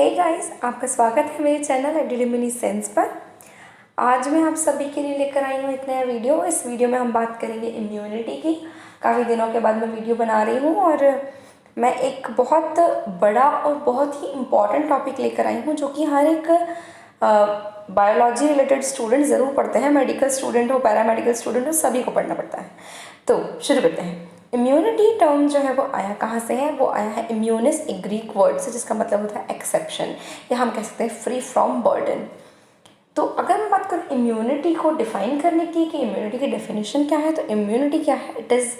Hey guys, आपका स्वागत है मेरे चैनल एडिडमिनीसेंस पर। आज मैं आप सभी के लिए लेकर आई हूँ एक नया वीडियो। इस वीडियो में हम बात करेंगे इम्यूनिटी की। काफ़ी दिनों के बाद मैं वीडियो बना रही हूँ और मैं एक बहुत बड़ा और बहुत ही इम्पॉर्टेंट टॉपिक लेकर आई हूँ जो कि हर एक बायोलॉजी रिलेटेड स्टूडेंट ज़रूर पढ़ते हैं। मेडिकल स्टूडेंट हो, पैरामेडिकल स्टूडेंट हो, सभी को पढ़ना पड़ता है। तो शुरू करते हैं। इम्यूनिटी टर्म जो है वो आया कहाँ से है? वो आया है इम्यूनिस, एक ग्रीक वर्ड से जिसका मतलब होता है एक्सेप्शन, या हम कह सकते हैं फ्री फ्रॉम बर्डन। तो अगर मैं बात करूँ इम्यूनिटी को डिफाइन करने की कि इम्यूनिटी की डेफिनेशन क्या है, तो इम्यूनिटी क्या है? It is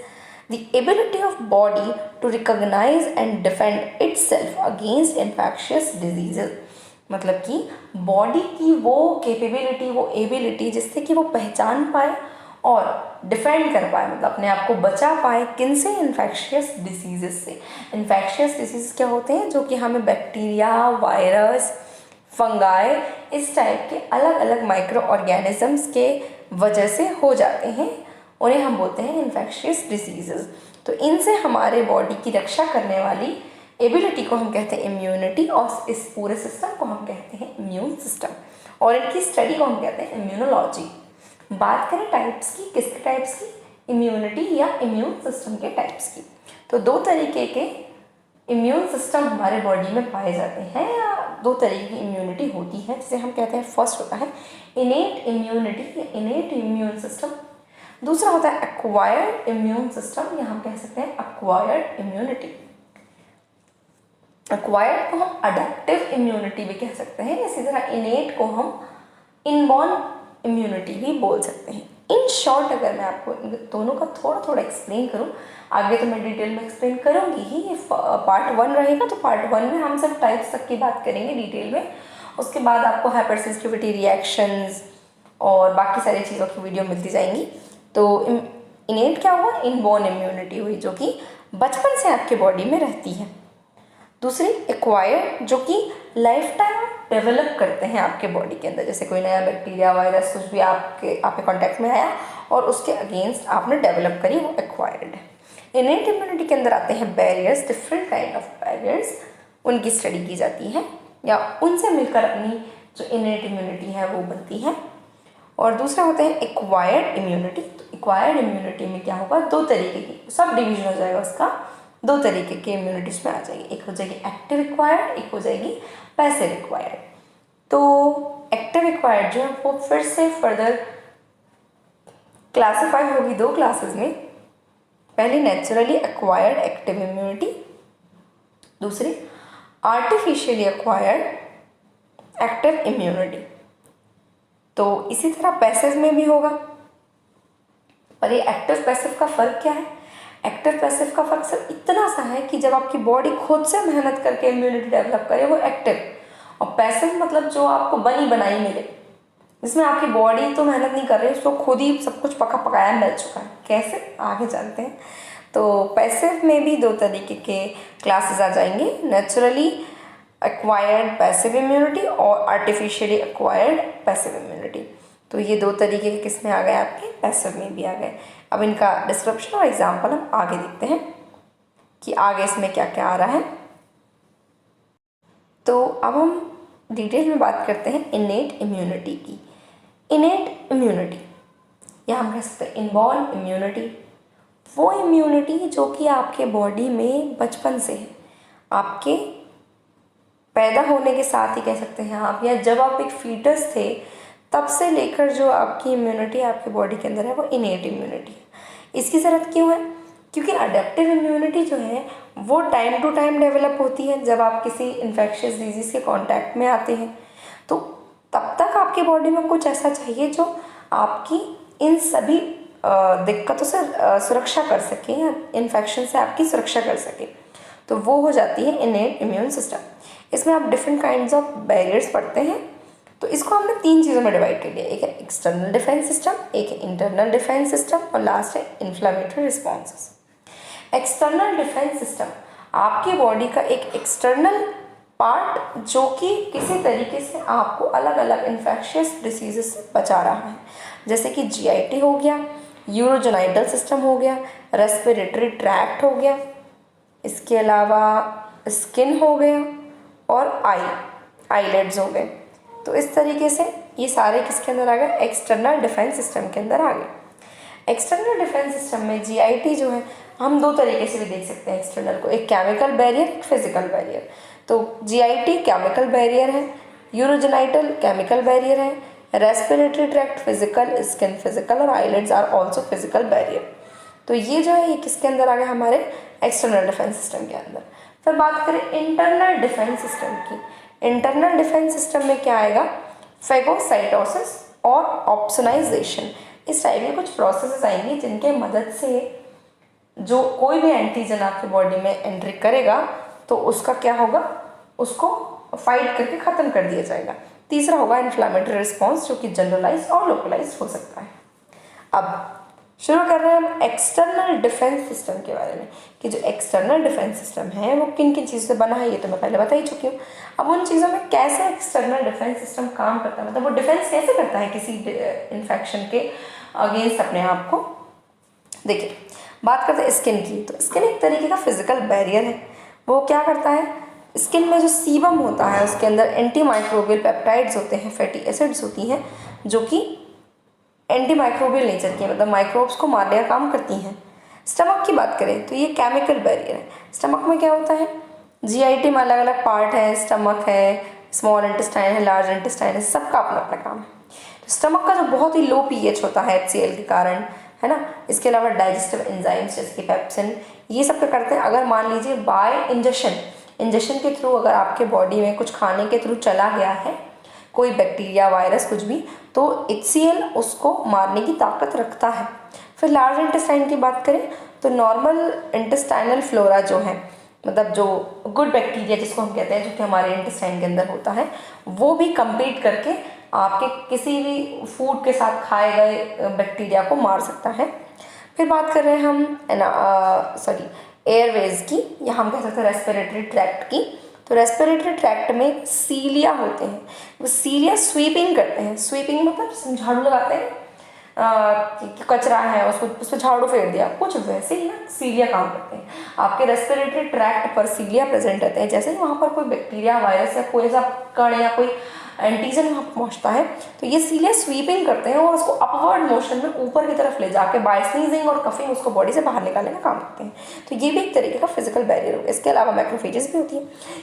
the ability of body to recognise and defend itself against infectious diseases. मतलब कि बॉडी की वो कैपेबिलिटी, वो एबिलिटी जिससे कि वो पहचान पाए और डिफेंड कर पाए, मतलब अपने आप को बचा पाए। किन से? इन्फेक्शियस डिसीजेस से। इन्फेक्शियस डिसीज क्या होते हैं? जो कि हमें बैक्टीरिया, वायरस, फंगाई, इस टाइप के अलग अलग माइक्रो ऑर्गेनिजम्स के वजह से हो जाते हैं, उन्हें हम बोलते हैं इन्फेक्शियस डिसीजेस। तो इनसे हमारे बॉडी की रक्षा करने वाली एबिलिटी को हम कहते हैं इम्यूनिटी, और इस पूरे सिस्टम को हम कहते हैं इम्यून सिस्टम, और इनकी स्टडी को हम कहते हैं इम्यूनोलॉजी। बात करें टाइप्स की, किसके टाइप्स की? इम्यूनिटी या इम्यून सिस्टम के टाइप्स की। तो दो तरीके के इम्यून सिस्टम हमारे बॉडी में पाए जाते हैं, या दो तरीके की इम्यूनिटी होती है, जिसे हम कहते हैं फर्स्ट होता है इनेट इम्यूनिटी या इनेट इम्यून सिस्टम। दूसरा होता है एक्वायर्ड इम्यून सिस्टम, या हम कह सकते हैं एक्वायर्ड इम्यूनिटी। एक्वायर्ड को हम अडेप्टिव इम्यूनिटी भी कह सकते हैं, इसी तरह इनेट को हम इनबॉर्न इम्यूनिटी भी बोल सकते हैं। इन शॉर्ट अगर मैं आपको दोनों का थोड़ा थोड़ा एक्सप्लेन करूं, आगे तो मैं डिटेल में एक्सप्लेन करूंगी ही, ये पार्ट 1 रहेगा। तो पार्ट 1 में हम सिर्फ टाइप्स तक की बात करेंगे डिटेल में। उसके बाद आपको हाइपरसेंसिटिविटी रिएक्शंस और बाकी सारी चीज़ों की वीडियो मिलती जाएंगी। तो इनेट क्या हुआ? इनबॉर्न इम्यूनिटी हुई, जो कि बचपन से आपके बॉडी में रहती है। दूसरी एक्वायर्ड, जो कि लाइफ टाइम डेवलप करते हैं आपके बॉडी के अंदर, जैसे कोई नया बैक्टीरिया, वायरस, कुछ भी आपके कांटेक्ट में आया और उसके अगेंस्ट आपने डेवलप करी, वो एक्वायर्ड है। इनेट इम्यूनिटी के अंदर आते हैं barriers, different kind of barriers, उनकी स्टडी की जाती है या उनसे मिलकर अपनी जो इनेट इम्यूनिटी है वो बनती है। और दूसरा होते हैं एक्वायर्ड इम्यूनिटी। तो एक्वायर्ड इम्यूनिटी में क्या होगा? दो तरीके की सब डिवीजन हो जाएगा उसका, दो तरीके के इम्यूनिटीज में आ जाएगी। एक हो जाएगी एक्टिव एक्वायर्ड, एक हो जाएगी पैसिव एक्वायर्ड। तो एक्टिव एक्वायर्ड जो है वो फिर से फर्दर क्लासिफाई होगी दो क्लासेस में। पहली नेचुरली एक्वायर्ड एक्टिव इम्यूनिटी, दूसरी आर्टिफिशियली एक्वायर्ड एक्टिव इम्यूनिटी। तो इसी तरह पैसिव में भी होगा। पर ये एक्टिव पैसिव का फ़र्क क्या है? एक्टिव पैसिव का फर्क सिर्फ इतना सा है कि जब आपकी बॉडी खुद से मेहनत करके इम्यूनिटी डेवलप करे वो एक्टिव, और पैसिव मतलब जो आपको बनी बनाई मिले, जिसमें आपकी बॉडी तो मेहनत नहीं कर रही, उसको खुद ही सब कुछ पका पकाया मिल चुका है। कैसे? आगे जानते हैं। तो पैसिव में भी दो तरीके के क्लासेस आ जाएंगे, नेचुरली एक्वायर्ड पैसिव इम्यूनिटी और आर्टिफिशियली एक्वायर्ड पैसिव इम्यूनिटी। तो ये दो तरीके के किस में आ गए? आपके पैसिव में भी आ गए। अब इनका डिस्क्रिप्शन और एग्जाम्पल हम आगे देखते हैं कि आगे इसमें क्या क्या आ रहा है। तो अब हम डिटेल में बात करते हैं इनेट इम्यूनिटी की। इनेट इम्यूनिटी या हम कह सकते हैं इनबॉर्न इम्यूनिटी, वो इम्यूनिटी जो कि आपके बॉडी में बचपन से है, आपके पैदा होने के साथ ही कह सकते हैं आप, या जब आप एक फीटस थे तब से लेकर जो आपकी इम्यूनिटी आपकी बॉडी के अंदर है वो इनेट इम्यूनिटी है। इसकी ज़रूरत क्यों है? क्योंकि अडेप्टिव इम्यूनिटी जो है वो टाइम टू टाइम डेवलप होती है। जब आप किसी इन्फेक्शियस डिजीज़ के कांटेक्ट में आते हैं तो तब तक आपकी बॉडी में कुछ ऐसा चाहिए जो आपकी इन सभी दिक्कतों से सुरक्षा कर सके, या इन्फेक्शन से आपकी सुरक्षा कर सके। तो वो हो जाती है इनेट इम्यून सिस्टम। इसमें आप डिफरेंट काइंड्स ऑफ बैरियर्स पढ़ते हैं। तो इसको हमने तीन चीज़ों में डिवाइड कर लिया, एक है एक्सटर्नल डिफेंस सिस्टम, एक है इंटरनल डिफेंस सिस्टम, और लास्ट है inflammatory responses. External defence system आपकी बॉडी का एक एक्सटर्नल पार्ट जो कि किसी तरीके से आपको अलग अलग इन्फेक्शियस डिसीजेस से बचा रहा है, जैसे कि जीआईटी हो गया, यूरोजेनाइटल सिस्टम हो गया, रेस्पिरेटरी ट्रैक्ट हो गया, इसके अलावा स्किन हो गया और आई, आईलेट्स हो गए। तो इस तरीके से ये सारे किसके अंदर आ गए, एक्सटर्नल डिफेंस सिस्टम के अंदर आ गए। एक्सटर्नल डिफेंस सिस्टम में जीआईटी जो है हम दो तरीके से भी देख सकते हैं एक्सटर्नल को, एक केमिकल बैरियर, एक फिजिकल बैरियर। तो जीआईटी केमिकल बैरियर है, यूरोजेनाइटल केमिकल बैरियर है, respiratory tract physical, skin physical और eyelids are also physical barrier. तो ये जो है ये किसके अंदर आ गया, हमारे एक्सटर्नल डिफेंस सिस्टम के अंदर। फिर बात करें इंटरनल डिफेंस सिस्टम की। इंटरनल डिफेंस सिस्टम में क्या आएगा, फेगोसाइटोसिस और ऑप्सोनाइजेशन। इस टाइप की कुछ प्रोसेसेस आएंगी जिनके मदद से जो कोई भी एंटीजन आपके बॉडी में एंट्री करेगा तो उसका क्या होगा, उसको फाइट करके ख़त्म कर दिया जाएगा। तीसरा होगा इन्फ्लामेटरी रिस्पॉन्स, जो कि जनरलाइज और लोकलाइज हो सकता है। अब शुरू कर रहे हैं हम एक्सटर्नल डिफेंस सिस्टम के बारे में, कि जो एक्सटर्नल डिफेंस सिस्टम है वो किन किन चीज़ों से बना है, ये तो मैं पहले बता ही चुकी हूँ। अब उन चीज़ों में कैसे एक्सटर्नल डिफेंस सिस्टम काम करता है, मतलब वो डिफेंस कैसे करता है किसी इन्फेक्शन के अगेंस्ट अपने आप को। देखिए बात करते हैं स्किन की, तो स्किन एक तरीके का फिजिकल बैरियर है। वो क्या करता है, स्किन में जो सीबम होता है उसके अंदर एंटी माइक्रोबियल पेप्टाइड्स होते हैं, फैटी एसिड्स होती हैं, जो कि एंटी माइक्रोबियल नेचर की, मतलब माइक्रोब्स को मारने का काम करती हैं। स्टमक की बात करें तो ये केमिकल बैरियर है। स्टमक में क्या होता है, जीआईटी में अलग अलग पार्ट है, स्टमक है, स्मॉल इंटेस्टाइन है, लार्ज इंटेस्टाइन है, सबका अपना अपना काम है। तो स्टमक का जो बहुत ही लो पीएच होता है HCl के कारण, है ना, इसके अलावा डाइजेस्टिव एंजाइम्स जैसे कि पेप्सिन, ये सब क्या करते हैं, अगर मान लीजिए बाय इंजेक्शन के थ्रू अगर आपके बॉडी में कुछ खाने के थ्रू चला गया है कोई बैक्टीरिया, वायरस, कुछ भी, तो HCl उसको मारने की ताकत रखता है। फिर लार्ज इंटेस्टाइन की बात करें तो नॉर्मल इंटेस्टाइनल फ्लोरा जो है, मतलब जो गुड बैक्टीरिया जिसको हम कहते हैं, जो कि हमारे इंटेस्टाइन के अंदर होता है, वो भी कम्पीट करके आपके किसी भी फूड के साथ खाए गए बैक्टीरिया को मार सकता है। फिर बात कर रहे हैं हम एयरवेज की, या हम कह सकते हैं रेस्पिरेटरी ट्रैक्ट की। तो रेस्पिरेटरी ट्रैक्ट में सीलिया होते हैं, वो सीलिया स्वीपिंग करते हैं। स्वीपिंग मतलब झाड़ू लगाते हैं, कचरा है उसको उस पर झाड़ू फेर दिया, कुछ वैसे ही ना सीलिया काम करते हैं। आपके रेस्पिरेटरी ट्रैक्ट पर सीलिया प्रेजेंट रहते हैं। जैसे ही वहाँ पर कोई बैक्टीरिया, वायरस या कोई ऐसा कण या कोई एंटीजन वहाँ पर पहुँचता है तो ये सीलिया स्वीपिंग करते हैं और उसको अपवर्ड मोशन में ऊपर की तरफ ले जाके बाय स्नीजिंग और कफिंग उसको बॉडी से बाहर निकालने का काम करते हैं। तो ये भी एक तरीके का फिजिकल बैरियर होगा। इसके अलावा मैक्रोफेजेस भी होती है।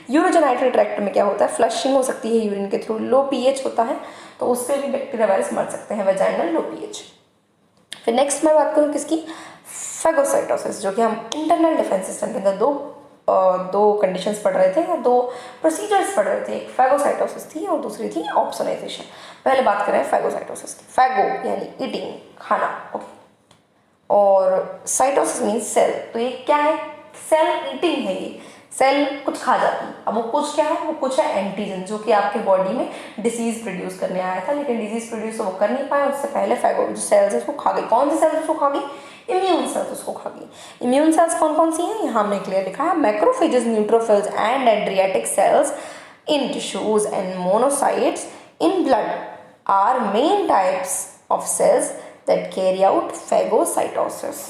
यूरोजेनाइटरी ट्रैक्ट में क्या होता है, फ्लशिंग हो सकती है यूरिन के थ्रू, लो पीएच होता है तो उससे भी बैक्टीरिया, वायरस मर सकते हैं, वेजाइनल लो पीएच। फिर नेक्स्ट मैं बात करूँ किसकी, फेगोसाइटोसिस, जो कि हम इंटरनल डिफेंस सिस्टम के अंदर दो कंडीशंस पढ़ रहे थे या दो प्रोसीजर्स पढ़ रहे थे। एक फेगोसाइटोसिस थी और दूसरी थी ऑप्सोनाइजेशन। पहले बात करें फेगोसाइटोसिस की। फेगो यानी ईटिंग, खाना, ओके, और साइटोसिस मीन्स सेल। तो ये क्या है, सेल ईटिंग है, ये सेल कुछ खा जाती है। अब वो कुछ क्या है, वो कुछ है एंटीजन, जो कि आपके बॉडी में डिसीज प्रोड्यूस करने आया था, लेकिन डिजीज प्रोड्यूस वो कर नहीं पाया। उससे पहले फेगो जो सेल्स है उसको खा गई। कौन सी सेल्स उसको खा गई, इम्यून सेल्स उसको खा गई। इम्यून सेल्स कौन कौन सी हैं, यहाँ हमने क्लियर लिखा है, macrophages, neutrophils and dendritic cells in tissues and monocytes in blood are main types of cells that carry out phagocytosis.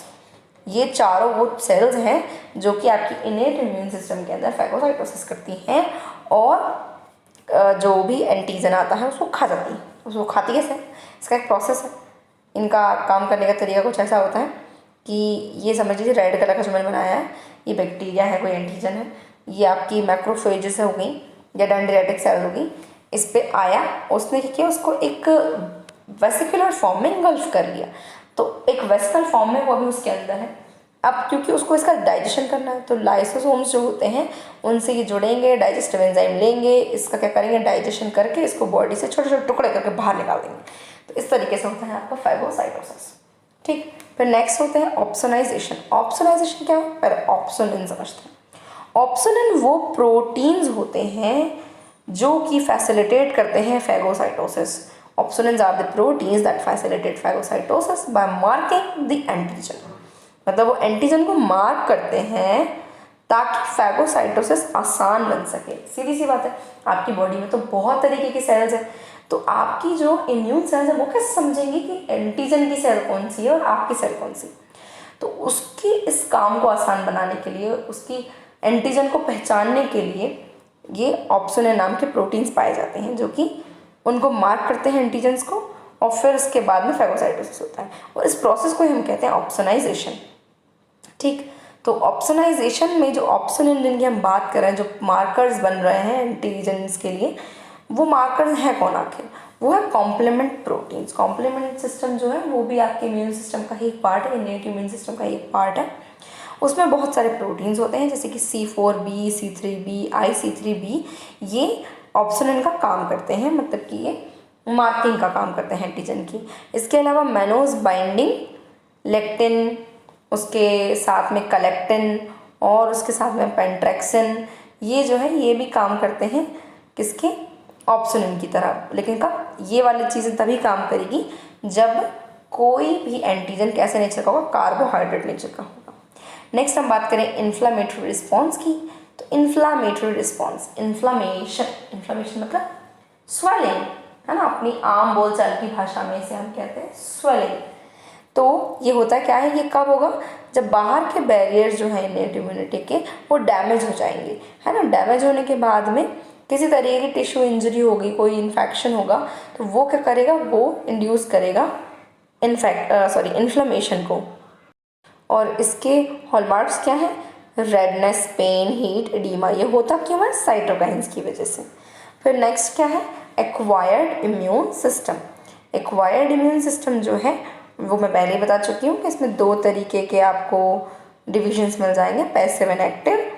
ये चारों वो सेल्स हैं जो कि आपकी इनेट इम्यून सिस्टम के अंदर फेगोसाइटोसिस करती हैं और जो भी एंटीजन आता है उसको खा जाती है। उसको खाती कैसे, इसका एक प्रोसेस है। इनका काम करने का तरीका कुछ ऐसा होता है कि ये समझ लीजिए रेड कलर का जो मैंने बनाया है, ये बैक्टीरिया है, कोई एंटीजन है, ये आपकी मैक्रोफेजेस हो गई या डेंड्रियाटिक सेल हो गई, इस पर आया, उसने क्या किया, उसको एक वेसिकुलर फॉर्म में इंगल्फ कर लिया। तो एक वेसिकल फॉर्म में वो अभी उसके अंदर है। अब क्योंकि उसको इसका डाइजेशन करना है तो लाइसोसोम्स जो होते हैं उनसे ये जुड़ेंगे, डाइजेस्टिव एंजाइम लेंगे, इसका क्या करेंगे, डाइजेशन करके इसको बॉडी से छोटे छोटे टुकड़े करके बाहर निकाल देंगे। तो इस तरीके से होता है आपका फेगोसाइटोसिस। ठीक, फिर नेक्स्ट होते हैं ऑप्सोनाइजेशन। ऑप्सोनाइजेशन क्या है, पहले ऑप्सोनिन समझते हैं। ऑप्सोनिन वो प्रोटीन्स होते हैं जो कि फैसिलिटेट करते हैं phagocytosis. Opsonins are the proteins that facilitate phagocytosis by marking the antigen। मतलब वो एंटीजन को मार्क करते हैं ताकि फैगोसाइटोसिस आसान बन सके। सीधी सी बात है, आपकी बॉडी में तो बहुत तरीके की सेल्स हैं, तो आपकी जो इम्यून सेल्स है वो कैसे समझेंगी कि एंटीजन की सेल कौन सी है और आपकी सेल कौन सी। तो उसकी इस काम को आसान बनाने के लिए, उसकी एंटीजन को पहचानने के लिए ये ऑप्सोनिन नाम के प्रोटीन्स पाए जाते हैं जो कि उनको मार्क करते हैं एंटीजन्स को, और फिर उसके बाद में फेगोसाइटोसिस होता है, और इस प्रोसेस को हम कहते हैं ऑप्सोनाइजेशन। ठीक, तो ऑप्सोनाइजेशन में जो ऑप्सोनिन जिनकी हम बात कर रहे हैं, जो मार्कर्स बन रहे हैं एंटीजन्स के लिए, वो मार्कर्स हैं कौन आखिर? वो है कॉम्प्लीमेंट प्रोटीन्स। कॉम्प्लीमेंट सिस्टम जो है वो भी आपके इम्यून सिस्टम का ही एक पार्ट है, इननेट इम्यून सिस्टम का एक पार्ट है। उसमें बहुत सारे प्रोटीन्स होते हैं जैसे कि C4b, C3b, IC3b। ये ऑप्सोनिन का काम करते हैं, मतलब कि ये मार्किंग का काम करते हैं एंटीजन की। इसके अलावा मैनोज बाइंडिंग, लेक्टिन, उसके साथ में कलेक्टिन और उसके साथ में पेंट्रेक्सिन, ये जो है ये भी काम करते हैं किसके? ऑप्सोनिन की तरह। लेकिन कब? ये वाली चीज़ें तभी काम करेगी जब कोई भी एंटीजन कैसे नेचर का होगा? कार्बोहाइड्रेट नेचर का होगा। नेक्स्ट हम बात करें इन्फ्लामेटरी रिस्पॉन्स की। तो इन्फ्लामेटरी रिस्पॉन्स, इन्फ्लामेशन मतलब स्वेलिंग, है ना, अपनी आम बोलचाल की भाषा में इसे हम कहते हैं स्वेलिंग। तो ये होता क्या है, ये कब होगा? जब बाहर के बैरियर्स जो हैं इन्नेट इम्यूनिटी के, वो डैमेज हो जाएंगे, है ना। डैमेज होने के बाद में किसी तरीके की टिश्यू इंजरी होगी, कोई इन्फेक्शन होगा, तो वो क्या करेगा? वो इंड्यूस करेगा इन्फ्लेमेशन को। और इसके हॉलमार्क्स क्या है? Redness, pain, heat, oedema. ये होता क्यों है? साइटोकाइंस की वजह से। फिर नेक्स्ट क्या है? Acquired immune system. Acquired immune system जो है वो मैं पहले ही बता चुकी हूँ कि इसमें 2 तरीके के आपको डिविजन्स मिल जाएंगे, पैसिव एंड एक्टिव।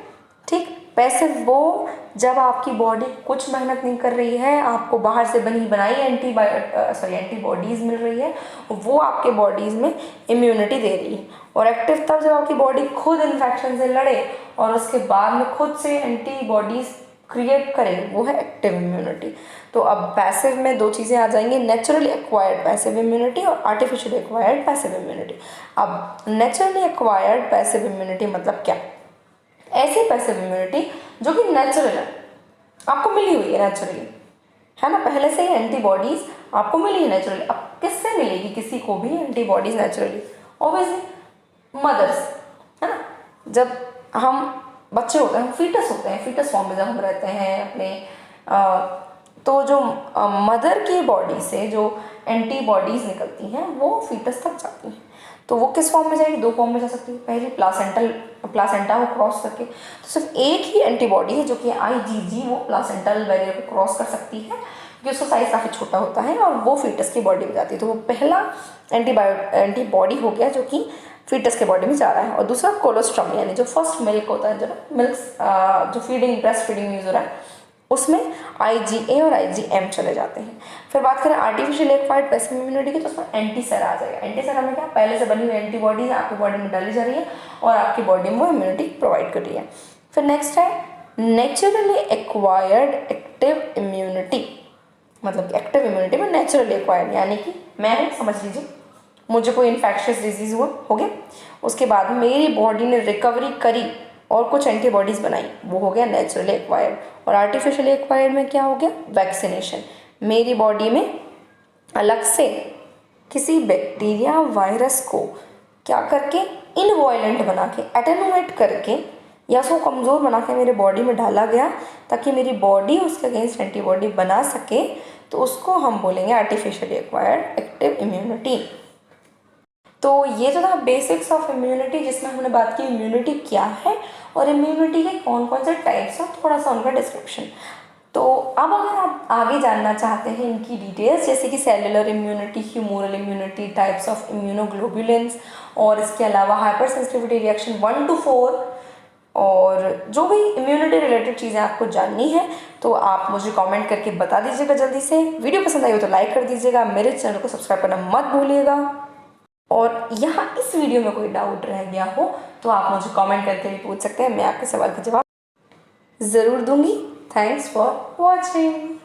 ठीक, पैसिव वो जब आपकी बॉडी कुछ मेहनत नहीं कर रही है, आपको बाहर से बनी बनाई एंटीबॉडीज़ मिल रही है, वो आपके बॉडीज़ में इम्यूनिटी दे रही है। और एक्टिव तब जब आपकी बॉडी खुद इन्फेक्शन से लड़े और उसके बाद में खुद से एंटीबॉडीज़ क्रिएट करे, वो है एक्टिव इम्यूनिटी। तो अब पैसिव में 2 चीज़ें आ जाएंगी, नेचुरली एक्वायर्ड पैसिव इम्यूनिटी और आर्टिफिशियल एक्वायर्ड पैसिव इम्यूनिटी। अब नेचुरली एक्वायर्ड पैसिव इम्यूनिटी मतलब क्या? ऐसी पैसिव इम्यूनिटी जो कि नेचुरल है, आपको मिली हुई है नेचुरली, है ना, पहले से ही एंटीबॉडीज़ आपको मिली है नेचुरली। अब किससे मिलेगी किसी को भी एंटीबॉडीज़ नेचुरली? ऑब्वियसली मदर्स, है ना। जब हम बच्चे होते हैं, हम फीटस होते हैं, फीटस फॉर्म में जब हम रहते हैं अपने तो जो मदर की बॉडी से जो एंटीबॉडीज़ निकलती हैं वो फीटस तक जाती हैं। तो वो किस फॉर्म में जाएगी? 2 फॉर्म में जा सकती है। पहली प्लासेंटा को क्रॉस करके, तो सिर्फ एक ही एंटीबॉडी है जो कि IgG, वो प्लासेंटल बैरियर को क्रॉस कर सकती है क्योंकि उसका साइज़ काफ़ी छोटा होता है और वो फीटस की बॉडी में जाती है। तो वो पहला एंटीबॉडी हो गया जो कि फीटस के बॉडी में जा रहा है। और दूसरा कोलोस्ट्रम, यानी जो फर्स्ट मिल्क होता है, जो मिल्क जो फीडिंग ब्रेस्ट फीडिंग यूज़ हो रहा है, उसमें IgA और IgM चले जाते हैं। फिर बात करें आर्टिफिशियल एक्वायर्ड पैसिव इम्यूनिटी की, तो उसमें एंटीसेरा आ जाएगा। एंटीसेरा में क्या? पहले से बनी हुई एंटीबॉडीज आपकी बॉडी में डाली जा रही है और आपकी बॉडी में वो इम्यूनिटी प्रोवाइड कर रही है। फिर नेक्स्ट है नेचुरली एक्वायर्ड एक्टिव इम्यूनिटी। मतलब एक्टिव इम्यूनिटी में नेचुरली एक्वायर्ड, यानी कि मैं समझ लीजिए मुझे कोई इन्फेक्शियस डिजीज़ हो गया, उसके बाद मेरी बॉडी ने रिकवरी करी और कुछ एंटीबॉडीज़ बनाई, वो हो गया नेचुरली एक्वायर्ड। और आर्टिफिशियली एक्वायर्ड में क्या हो गया? वैक्सीनेशन। मेरी बॉडी में अलग से किसी बैक्टीरिया वायरस को क्या करके इनवायलेंट बना के, एटेनुएट करके या उसको कमज़ोर बना के मेरे बॉडी में डाला गया ताकि मेरी बॉडी उसके अगेंस्ट एंटीबॉडी बना सके, तो उसको हम बोलेंगे आर्टिफिशियली एक्वायर्ड एक्टिव इम्यूनिटी। तो ये जो था बेसिक्स ऑफ इम्यूनिटी, जिसमें हमने बात की इम्यूनिटी क्या है और इम्यूनिटी के कौन कौन से टाइप्स हैं, थोड़ा सा उनका डिस्क्रिप्शन। तो अब अगर आप आगे जानना चाहते हैं इनकी डिटेल्स, जैसे कि cellular immunity, humoral immunity, types of immunoglobulins, और इसके अलावा हाइपर सेंसिटिविटी रिएक्शन 1 to 4, और जो भी इम्यूनिटी रिलेटेड चीज़ें आपको जाननी है तो आप मुझे कमेंट करके बता दीजिएगा जल्दी से। वीडियो पसंद आई हो तो लाइक कर दीजिएगा, मेरे चैनल को सब्सक्राइब करना मत भूलिएगा। और यहाँ इस वीडियो में कोई डाउट रह गया हो तो आप मुझे कमेंट करके भी पूछ सकते हैं, मैं आपके सवाल का जवाब ज़रूर दूंगी। Thanks for watching.